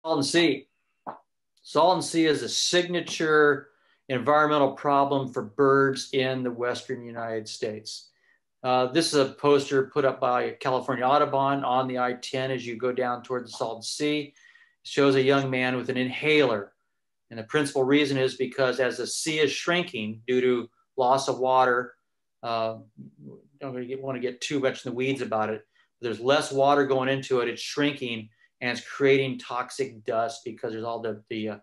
Salton Sea. Salton Sea is a signature environmental problem for birds in the Western United States. This is a poster put up by California Audubon on the I-10 as you go down toward the Salton Sea. It shows a young man with an inhaler. And the principal reason is because as the sea is shrinking due to loss of water, don't want to get too much in the weeds about it. There's less water going into it, it's shrinking, and it's creating toxic dust because there's all the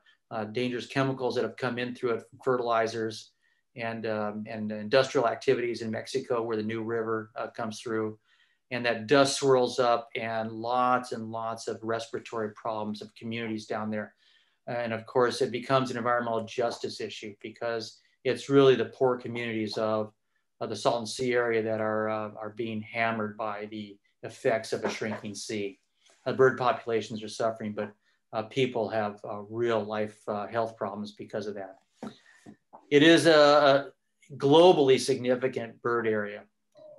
dangerous chemicals that have come in through it, fertilizers and industrial activities in Mexico where the new river comes through. And that dust swirls up and lots of respiratory problems of communities down there. And of course, it becomes an environmental justice issue because it's really the poor communities of the Salton Sea area that are being hammered by the effects of a shrinking sea. Bird populations are suffering, but people have real life health problems because of that. It is a globally significant bird area.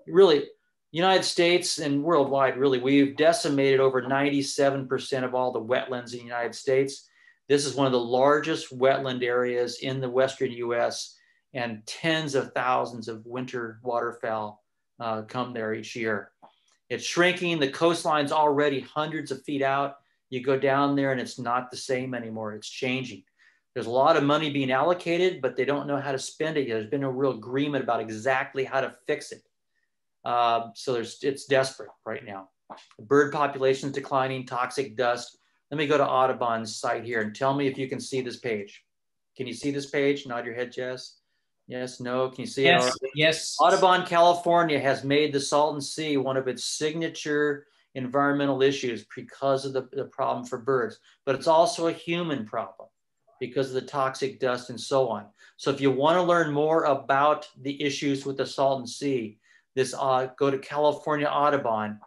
Really, United States and worldwide, really, we've decimated over 97% of all the wetlands in the United States. This is one of the largest wetland areas in the Western US, and tens of thousands of winter waterfowl come there each year. It's shrinking. The coastline's already hundreds of feet out. You go down there and it's not the same anymore. It's changing. There's a lot of money being allocated, but they don't know how to spend it yet. There's been no real agreement about exactly how to fix it. So it's desperate right now. The bird population is declining, toxic dust. Let me go to Audubon's site here and tell me if you can see this page. Can you see this page? Nod your head, Jess. Yes, no, can you see it already? Yes. Audubon, California has made the Salton Sea one of its signature environmental issues because of the problem for birds, but it's also a human problem because of the toxic dust and so on. So if you want to learn more about the issues with the Salton Sea, go to California Audubon,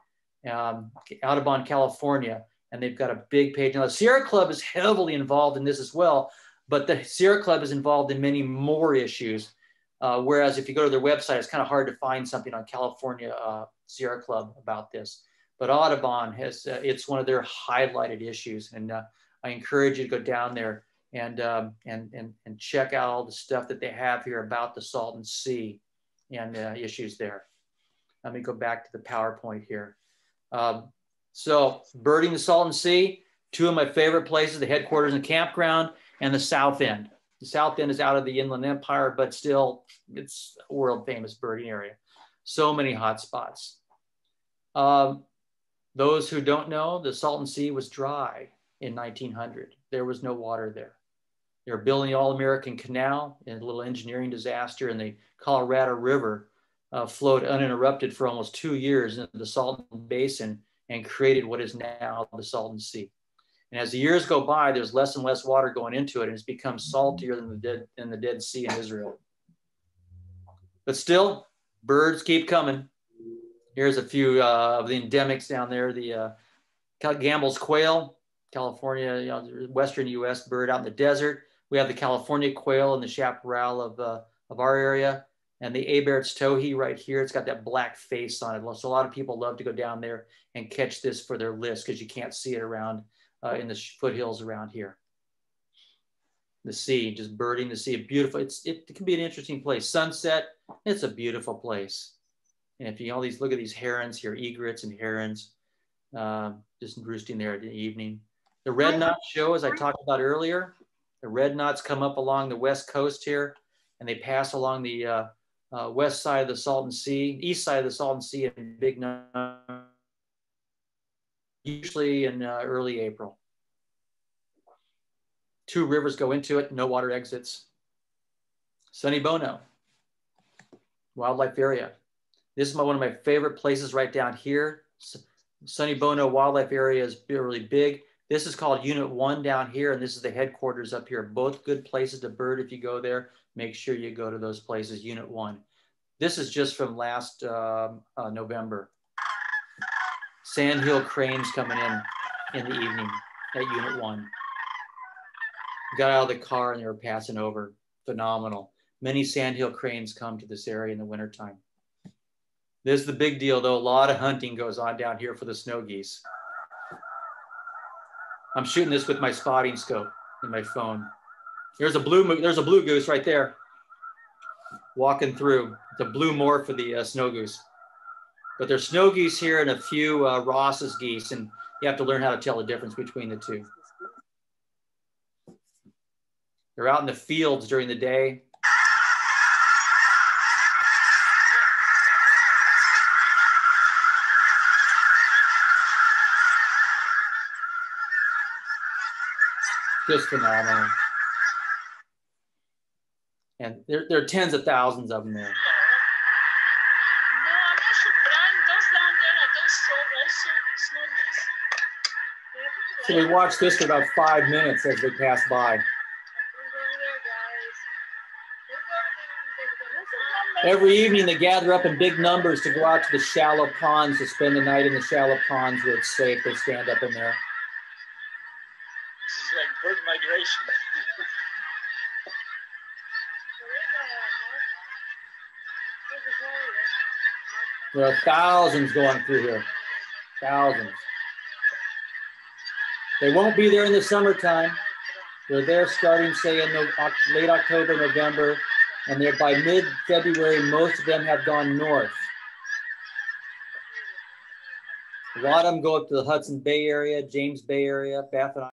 Audubon, California, and they've got a big page. Now, the Sierra Club is heavily involved in this as well, but the Sierra Club is involved in many more issues. Whereas if you go to their website, it's kind of hard to find something on California Sierra Club about this. But Audubon has, it's one of their highlighted issues. And I encourage you to go down there and check out all the stuff that they have here about the Salton Sea and issues there. Let me go back to the PowerPoint here. So birding the Salton Sea, two of my favorite places, the headquarters and campground, and the South End. The South End is out of the Inland Empire, but still it's a world famous birding area. So many hot spots. Those who don't know, the Salton Sea was dry in 1900. There was no water there. They were building the All-American Canal, and a little engineering disaster, and the Colorado River flowed uninterrupted for almost 2 years into the Salton Basin and created what is now the Salton Sea. And as the years go by, there's less and less water going into it, and it's become saltier than the Dead Sea in Israel. But still, birds keep coming. Here's a few of the endemics down there. The Gambel's quail, California, Western U.S. bird out in the desert. We have the California quail in the chaparral of our area. And the Abert's towhee right here, it's got that black face on it. So a lot of people love to go down there and catch this for their list because you can't see it around in the foothills around here. The sea, just birding the sea, beautiful. It can be an interesting place. Sunset, it's a beautiful place. And if you look at these herons here, egrets and herons, just roosting there in the evening. The red knot show, as I talked about earlier, the red knots come up along the west coast here, and they pass along the west side of the Salton Sea, east side of the Salton Sea in big numbers, usually in early April. 2 rivers go into it, no water exits. Sunny Bono, wildlife area. This is one of my favorite places right down here. Sunny Bono Wildlife Area is really big. This is called Unit 1 down here, and this is the headquarters up here. Both good places to bird if you go there. Make sure you go to those places, Unit 1. This is just from last November. Sandhill cranes coming in the evening at Unit 1. Got out of the car and they were passing over. Phenomenal. Many sandhill cranes come to this area in the wintertime. This is the big deal, though. A lot of hunting goes on down here for the snow geese. I'm shooting this with my spotting scope in my phone. There's a blue goose right there, walking through. It's a blue morph for the snow goose. But there's snow geese here and a few Ross's geese, and you have to learn how to tell the difference between the two. They're out in the fields during the day. Just phenomenal. And there are tens of thousands of them there. No, I'm not sure. Brian, those down there are those also snow geese. So we watched this for about 5 minutes as they passed by. Every evening they gather up in big numbers to go out to the shallow ponds to spend the night in the shallow ponds where it's safe. They stand up in there. This is like bird migration. There are thousands going through here, thousands. They won't be there in the summertime. They're there starting, say, in late October, November, and they're by mid-February, most of them have gone north. A lot of them go up to the Hudson Bay area, James Bay area, Baffin Island.